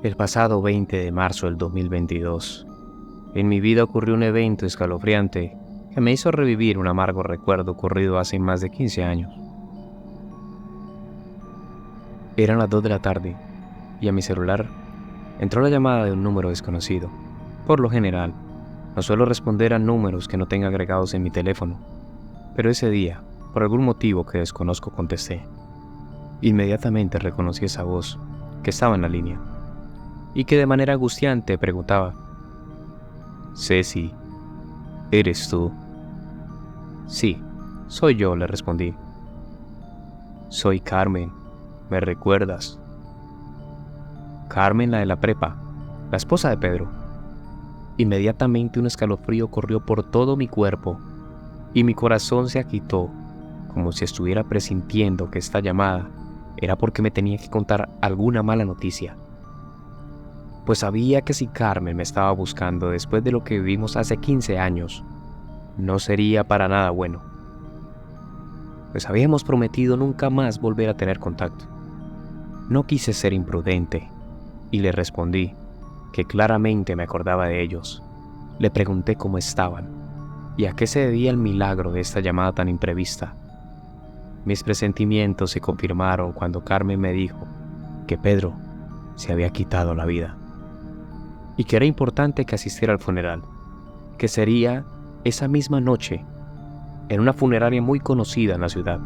El pasado 20 de marzo del 2022, en mi vida ocurrió un evento escalofriante que me hizo revivir un amargo recuerdo ocurrido hace más de 15 años. Eran las 2 de la tarde y a mi celular entró la llamada de un número desconocido. Por lo general, no suelo responder a números que no tenga agregados en mi teléfono, pero ese día, por algún motivo que desconozco, contesté. Inmediatamente reconocí esa voz que estaba en la línea y que de manera angustiante preguntaba: «Ceci, ¿eres tú?» «Sí, soy yo», le respondí. «Soy Carmen, ¿me recuerdas?» Carmen, la de la prepa, la esposa de Pedro. Inmediatamente un escalofrío corrió por todo mi cuerpo y mi corazón se agitó, como si estuviera presintiendo que esta llamada era porque me tenía que contar alguna mala noticia. Pues sabía que si Carmen me estaba buscando después de lo que vivimos hace 15 años, no sería para nada bueno. Pues habíamos prometido nunca más volver a tener contacto. No quise ser imprudente y le respondí que claramente me acordaba de ellos. Le pregunté cómo estaban y a qué se debía el milagro de esta llamada tan imprevista. Mis presentimientos se confirmaron cuando Carmen me dijo que Pedro se había quitado la vida y que era importante que asistiera al funeral, que sería esa misma noche en una funeraria muy conocida en la ciudad.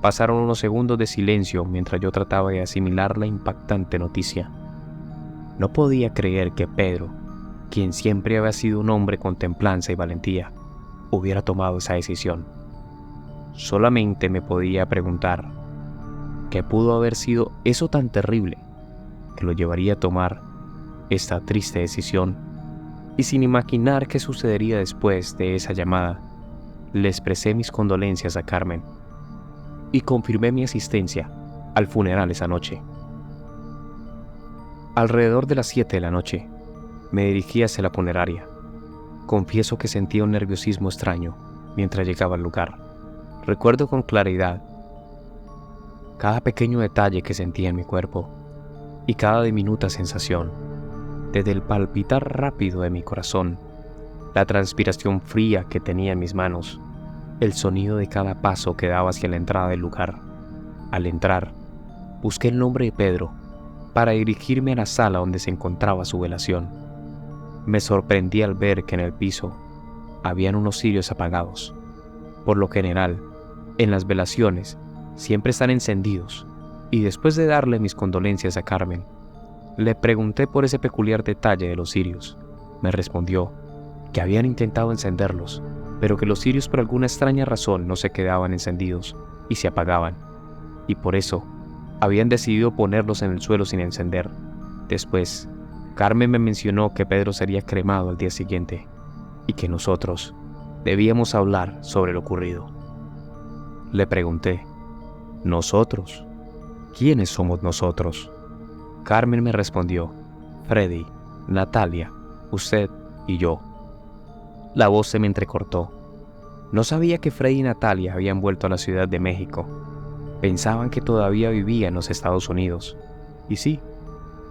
Pasaron unos segundos de silencio mientras yo trataba de asimilar la impactante noticia. No podía creer que Pedro, quien siempre había sido un hombre con templanza y valentía, hubiera tomado esa decisión. Solamente me podía preguntar qué pudo haber sido eso tan terrible que lo llevaría a tomar esta triste decisión, y sin imaginar qué sucedería después de esa llamada, le expresé mis condolencias a Carmen y confirmé mi asistencia al funeral esa noche. Alrededor de las 7 de la noche, me dirigí hacia la funeraria. Confieso que sentía un nerviosismo extraño mientras llegaba al lugar. Recuerdo con claridad cada pequeño detalle que sentía en mi cuerpo y cada diminuta sensación, desde el palpitar rápido de mi corazón, la transpiración fría que tenía en mis manos, el sonido de cada paso que daba hacia la entrada del lugar. Al entrar, busqué el nombre de Pedro para dirigirme a la sala donde se encontraba su velación. Me sorprendí al ver que en el piso habían unos cirios apagados. Por lo general, en las velaciones siempre están encendidos, y después de darle mis condolencias a Carmen, le pregunté por ese peculiar detalle de los cirios. Me respondió que habían intentado encenderlos, pero que los cirios por alguna extraña razón no se quedaban encendidos y se apagaban, y por eso habían decidido ponerlos en el suelo sin encender. Después, Carmen me mencionó que Pedro sería cremado al día siguiente y que nosotros debíamos hablar sobre lo ocurrido. Le pregunté: ¿nosotros? ¿Quiénes somos nosotros? Carmen me respondió: Freddy, Natalia, usted y yo. La voz se me entrecortó. No sabía que Freddy y Natalia habían vuelto a la Ciudad de México. Pensaban que todavía vivía en los Estados Unidos. Y sí,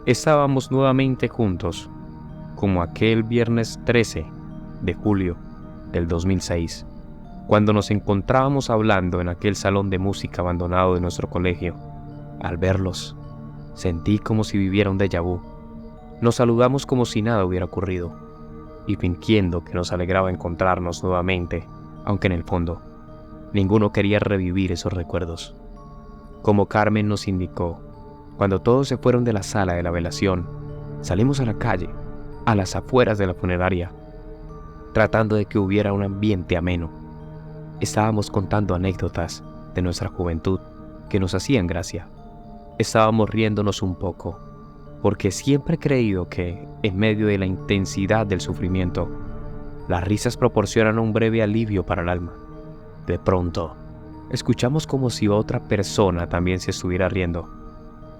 estábamos nuevamente juntos, como aquel viernes 13 de julio del 2006, cuando nos encontrábamos hablando en aquel salón de música abandonado de nuestro colegio. Al verlos, sentí como si viviera un déjà vu. Nos saludamos como si nada hubiera ocurrido, y fingiendo que nos alegraba encontrarnos nuevamente, aunque en el fondo, ninguno quería revivir esos recuerdos. Como Carmen nos indicó, cuando todos se fueron de la sala de la velación, salimos a la calle, a las afueras de la funeraria, tratando de que hubiera un ambiente ameno. Estábamos contando anécdotas de nuestra juventud que nos hacían gracia. Estábamos riéndonos un poco, porque siempre he creído que, en medio de la intensidad del sufrimiento, las risas proporcionan un breve alivio para el alma. De pronto, escuchamos como si otra persona también se estuviera riendo,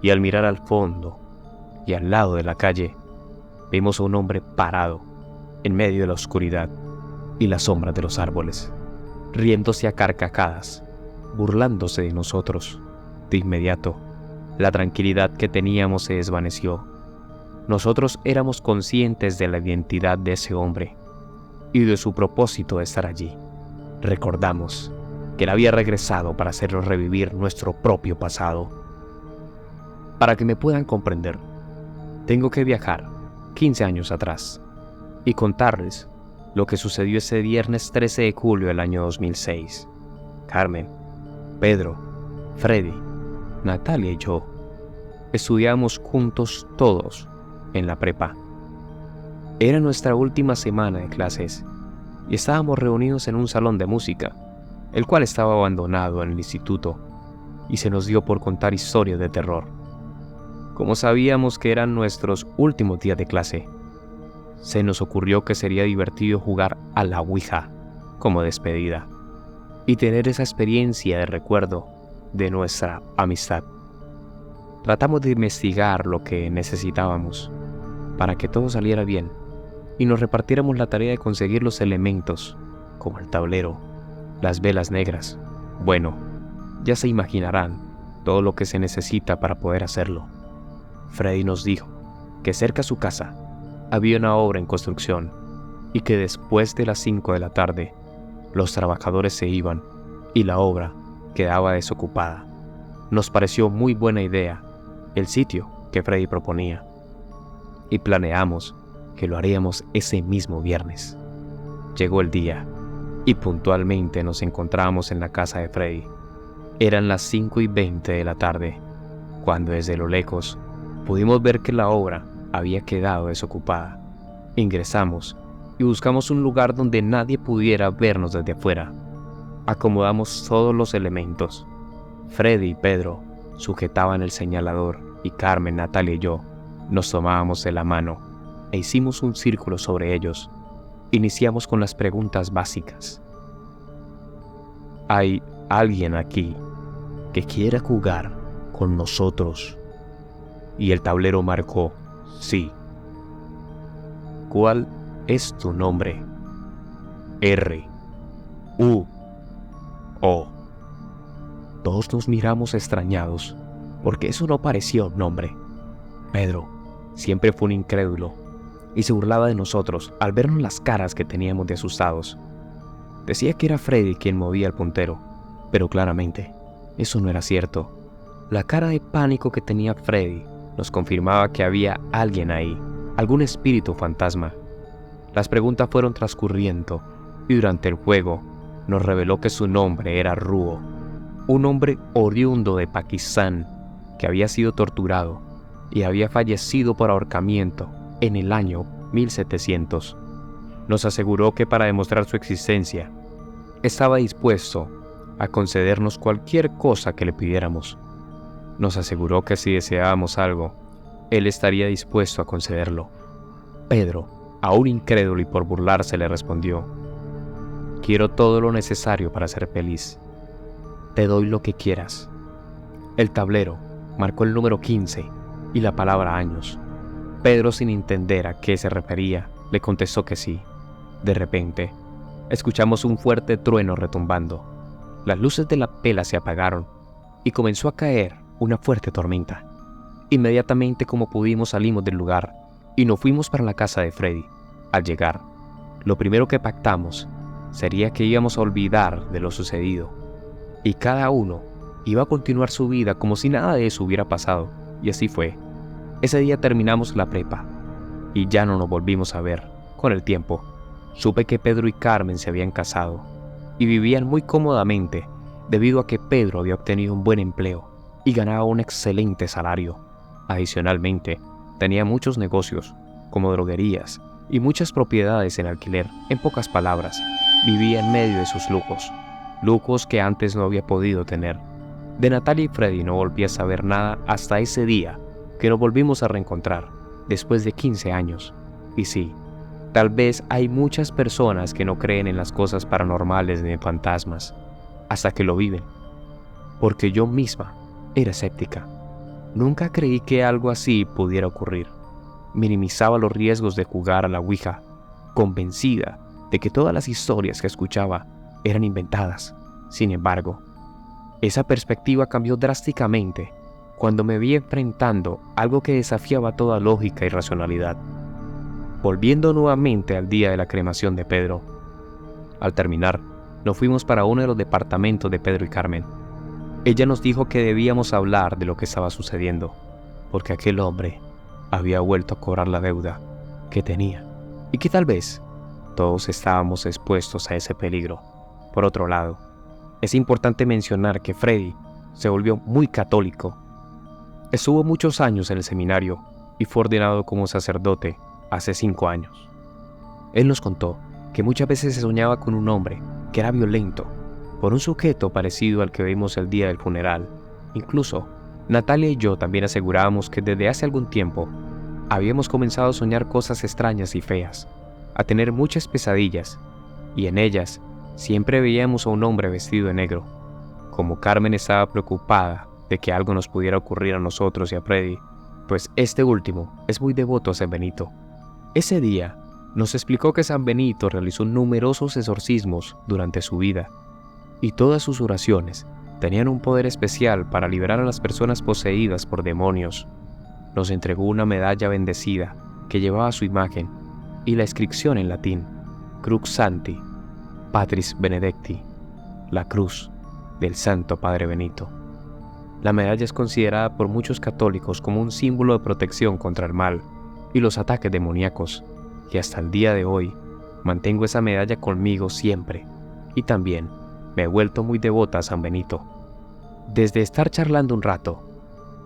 y al mirar al fondo y al lado de la calle, vimos a un hombre parado en medio de la oscuridad y las sombras de los árboles, riéndose a carcajadas, burlándose de nosotros. De inmediato, la tranquilidad que teníamos se desvaneció Nosotros éramos conscientes de la identidad de ese hombre y de su propósito de estar allí. Recordamos que él había regresado para hacernos revivir nuestro propio pasado. Para que me puedan comprender, tengo que viajar 15 años atrás y contarles lo que sucedió ese viernes 13 de julio del año 2006. Carmen, Pedro, Freddy, Natalia y yo estudiábamos juntos todos en la prepa. Era nuestra última semana de clases y estábamos reunidos en un salón de música, el cual estaba abandonado en el instituto, y se nos dio por contar historias de terror. Como sabíamos que eran nuestros últimos días de clase, se nos ocurrió que sería divertido jugar a la Ouija como despedida y tener esa experiencia de recuerdo de nuestra amistad. Tratamos de investigar lo que necesitábamos para que todo saliera bien y nos repartiéramos la tarea de conseguir los elementos, como el tablero, las velas negras. Bueno, ya se imaginarán todo lo que se necesita para poder hacerlo. Freddy nos dijo que cerca a su casa había una obra en construcción y que después de las 5 de la tarde los trabajadores se iban y la obra quedaba desocupada. Nos pareció muy buena idea el sitio que Freddy proponía y planeamos que lo haríamos ese mismo viernes. Llegó el día y puntualmente nos encontramos en la casa de Freddy. Eran las 5:20 de la tarde, cuando desde lo lejos pudimos ver que la obra había quedado desocupada. Ingresamos y buscamos un lugar donde nadie pudiera vernos desde afuera. Acomodamos todos los elementos. Freddy y Pedro sujetaban el señalador y Carmen, Natalia y yo nos tomábamos de la mano e hicimos un círculo sobre ellos. Iniciamos con las preguntas básicas. ¿Hay alguien aquí que quiera jugar con nosotros? Y el tablero marcó sí. ¿Cuál es tu nombre? R. U. O. Todos nos miramos extrañados, porque eso no parecía un nombre. Pedro siempre fue un incrédulo y se burlaba de nosotros al vernos las caras que teníamos de asustados. Decía que era Freddy quien movía el puntero, pero claramente eso no era cierto. La cara de pánico que tenía Freddy nos confirmaba que había alguien ahí, algún espíritu fantasma. Las preguntas fueron transcurriendo y durante el juego nos reveló que su nombre era Ruo, un hombre oriundo de Pakistán que había sido torturado y había fallecido por ahorcamiento en el año 1700. Nos aseguró que para demostrar su existencia estaba dispuesto a concedernos cualquier cosa que le pidiéramos. Nos aseguró que si deseábamos algo, él estaría dispuesto a concederlo. Pedro, aún incrédulo y por burlarse, le respondió: quiero todo lo necesario para ser feliz. Te doy lo que quieras. El tablero marcó el número 15 y la palabra años. Pedro, sin entender a qué se refería, le contestó que sí. De repente, escuchamos un fuerte trueno retumbando. Las luces de la pela se apagaron y comenzó a caer una fuerte tormenta. Inmediatamente, como pudimos, salimos del lugar y nos fuimos para la casa de Freddy. Al llegar, lo primero que pactamos sería que íbamos a olvidar de lo sucedido y cada uno iba a continuar su vida como si nada de eso hubiera pasado. Y así fue. Ese día terminamos la prepa y ya no nos volvimos a ver. Con el tiempo, supe que Pedro y Carmen se habían casado y vivían muy cómodamente debido a que Pedro había obtenido un buen empleo y ganaba un excelente salario. Adicionalmente, tenía muchos negocios, como droguerías y muchas propiedades en alquiler. En pocas palabras, vivía en medio de sus lujos que antes no había podido tener. De Natalia y Freddy no volví a saber nada hasta ese día que nos volvimos a reencontrar, después de 15 años. Y sí, tal vez hay muchas personas que no creen en las cosas paranormales ni en fantasmas, hasta que lo viven. Porque yo misma era escéptica. Nunca creí que algo así pudiera ocurrir. Minimizaba los riesgos de jugar a la Ouija, convencida de que todas las historias que escuchaba eran inventadas. Sin embargo, esa perspectiva cambió drásticamente cuando me vi enfrentando algo que desafiaba toda lógica y racionalidad. Volviendo nuevamente al día de la cremación de Pedro. Al terminar, nos fuimos para uno de los departamentos de Pedro y Carmen. Ella nos dijo que debíamos hablar de lo que estaba sucediendo, porque aquel hombre había vuelto a cobrar la deuda que tenía, y que tal vez todos estábamos expuestos a ese peligro. Por otro lado, es importante mencionar que Freddy se volvió muy católico. Estuvo muchos años en el seminario y fue ordenado como sacerdote hace 5 años. Él nos contó que muchas veces se soñaba con un hombre que era violento, por un sujeto parecido al que vimos el día del funeral. Incluso, Natalia y yo también asegurábamos que desde hace algún tiempo habíamos comenzado a soñar cosas extrañas y feas, a tener muchas pesadillas, y en ellas siempre veíamos a un hombre vestido de negro. Como Carmen estaba preocupada de que algo nos pudiera ocurrir a nosotros y a Freddy, pues este último es muy devoto a San Benito. Ese día nos explicó que San Benito realizó numerosos exorcismos durante su vida, y todas sus oraciones tenían un poder especial para liberar a las personas poseídas por demonios. Nos entregó una medalla bendecida que llevaba su imagen y la inscripción en latín, Crux Sancti, Patris Benedicti, la cruz del Santo Padre Benito. La medalla es considerada por muchos católicos como un símbolo de protección contra el mal y los ataques demoníacos, y hasta el día de hoy mantengo esa medalla conmigo siempre, y también me he vuelto muy devota a San Benito. Desde estar charlando un rato,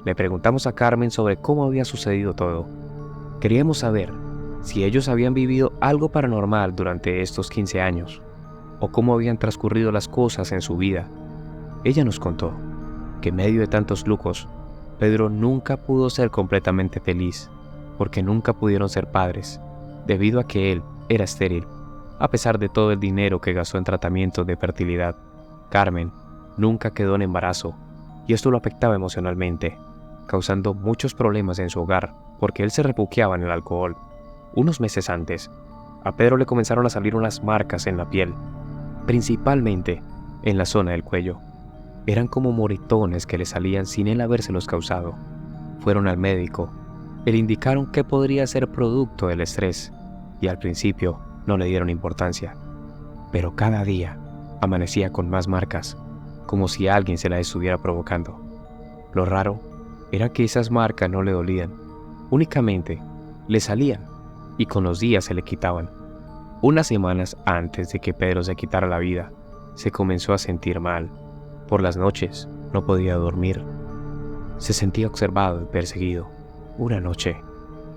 le preguntamos a Carmen sobre cómo había sucedido todo. Queríamos saber si ellos habían vivido algo paranormal durante estos 15 años, o cómo habían transcurrido las cosas en su vida. Ella nos contó que en medio de tantos lujos, Pedro nunca pudo ser completamente feliz, porque nunca pudieron ser padres, debido a que él era estéril. A pesar de todo el dinero que gastó en tratamientos de fertilidad, Carmen nunca quedó en embarazo, y esto lo afectaba emocionalmente, causando muchos problemas en su hogar, porque él se refugiaba en el alcohol. Unos meses antes, a Pedro le comenzaron a salir unas marcas en la piel, principalmente en la zona del cuello. Eran como moretones que le salían sin él habérselos causado. Fueron al médico, le indicaron que podría ser producto del estrés, y al principio no le dieron importancia. Pero cada día amanecía con más marcas, como si alguien se las estuviera provocando. Lo raro era que esas marcas no le dolían, únicamente le salían, y con los días se le quitaban. Unas semanas antes de que Pedro se quitara la vida, se comenzó a sentir mal. Por las noches no podía dormir. Se sentía observado y perseguido. Una noche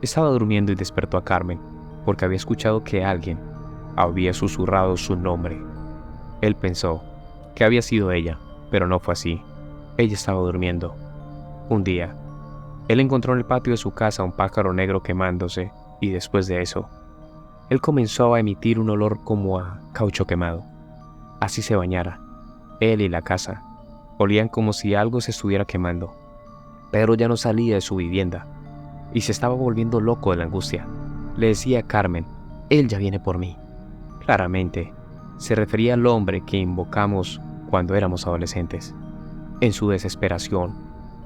estaba durmiendo y despertó a Carmen porque había escuchado que alguien había susurrado su nombre. Él pensó que había sido ella, pero no fue así. Ella estaba durmiendo. Un día, él encontró en el patio de su casa un pájaro negro quemándose, y después de eso, él comenzó a emitir un olor como a caucho quemado. Así se bañara. Él y la casa olían como si algo se estuviera quemando. Pedro ya no salía de su vivienda y se estaba volviendo loco de la angustia. Le decía a Carmen, él ya viene por mí. Claramente, se refería al hombre que invocamos cuando éramos adolescentes. En su desesperación,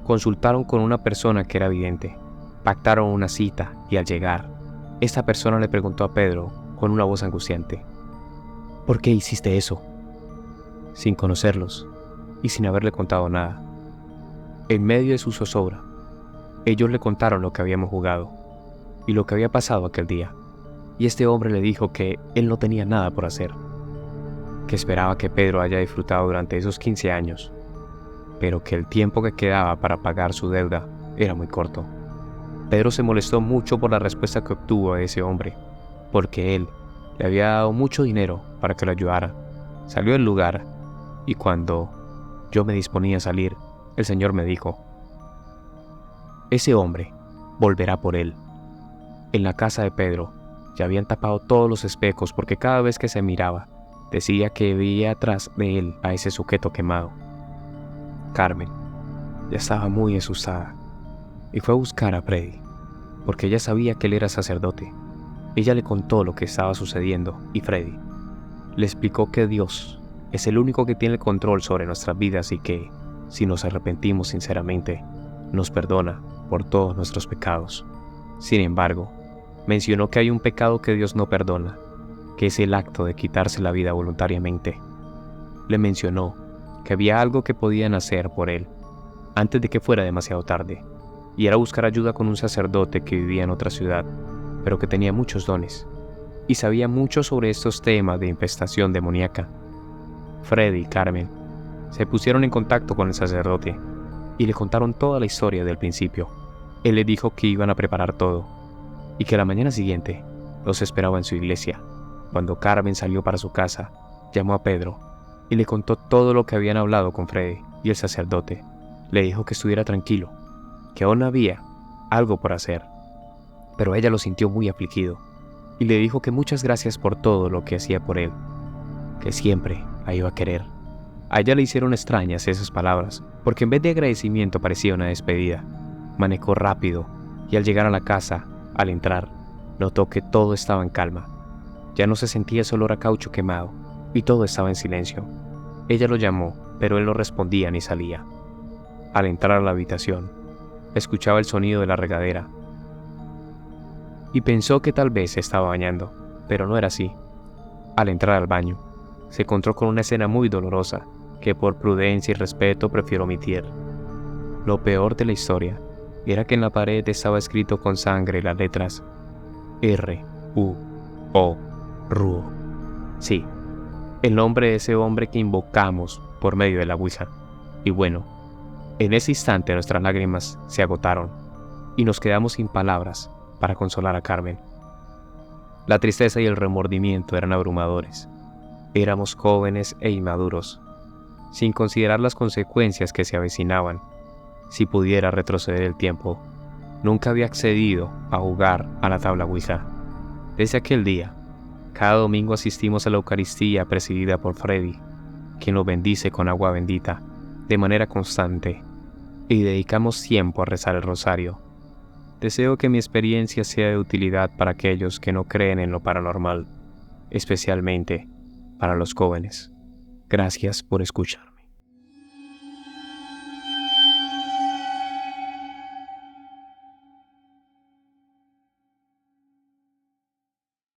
consultaron con una persona que era vidente. Pactaron una cita y al llegar, esta persona le preguntó a Pedro con una voz angustiante, ¿por qué hiciste eso? Sin conocerlos y sin haberle contado nada. En medio de su zozobra, ellos le contaron lo que habíamos jugado y lo que había pasado aquel día, y este hombre le dijo que él no tenía nada por hacer, que esperaba que Pedro haya disfrutado durante esos 15 años, pero que el tiempo que quedaba para pagar su deuda era muy corto. Pedro se molestó mucho por la respuesta que obtuvo de ese hombre, porque él le había dado mucho dinero para que lo ayudara. Salió del lugar y cuando yo me disponía a salir, el Señor me dijo, ese hombre volverá por él. En la casa de Pedro ya habían tapado todos los espejos porque cada vez que se miraba, decía que veía atrás de él a ese sujeto quemado. Carmen ya estaba muy asustada y fue a buscar a Freddy, porque ella sabía que él era sacerdote. Ella le contó lo que estaba sucediendo y Freddy le explicó que Dios es el único que tiene el control sobre nuestras vidas y que, si nos arrepentimos sinceramente, nos perdona por todos nuestros pecados. Sin embargo, mencionó que hay un pecado que Dios no perdona, que es el acto de quitarse la vida voluntariamente. Le mencionó que había algo que podían hacer por él antes de que fuera demasiado tarde, y era buscar ayuda con un sacerdote que vivía en otra ciudad, pero que tenía muchos dones, y sabía mucho sobre estos temas de infestación demoníaca. Freddy y Carmen se pusieron en contacto con el sacerdote y le contaron toda la historia del principio. Él le dijo que iban a preparar todo y que la mañana siguiente los esperaba en su iglesia. Cuando Carmen salió para su casa, llamó a Pedro y le contó todo lo que habían hablado con Freddy, y el sacerdote le dijo que estuviera tranquilo, que aún había algo por hacer. Pero ella lo sintió muy afligido y le dijo que muchas gracias por todo lo que hacía por él, que siempre la iba a querer. A ella le hicieron extrañas esas palabras, porque en vez de agradecimiento parecía una despedida. Manejó rápido y al llegar a la casa, al entrar, notó que todo estaba en calma. Ya no se sentía ese olor a caucho quemado y todo estaba en silencio. Ella lo llamó, pero él no respondía ni salía. Al entrar a la habitación, escuchaba el sonido de la regadera y pensó que tal vez se estaba bañando, pero no era así. Al entrar al baño, se encontró con una escena muy dolorosa que por prudencia y respeto prefiero omitir. Lo peor de la historia era que en la pared estaba escrito con sangre las letras R-U-O, Ruo. Sí, el nombre de ese hombre que invocamos por medio de la Ouija. Y bueno, en ese instante nuestras lágrimas se agotaron y nos quedamos sin palabras para consolar a Carmen. La tristeza y el remordimiento eran abrumadores. Éramos jóvenes e inmaduros, sin considerar las consecuencias que se avecinaban. Si pudiera retroceder el tiempo, nunca había accedido a jugar a la tabla Ouija. Desde aquel día, cada domingo asistimos a la Eucaristía presidida por Freddy, quien nos bendice con agua bendita de manera constante, y dedicamos tiempo a rezar el rosario. Deseo que mi experiencia sea de utilidad para aquellos que no creen en lo paranormal, especialmente para los jóvenes. Gracias por escucharme.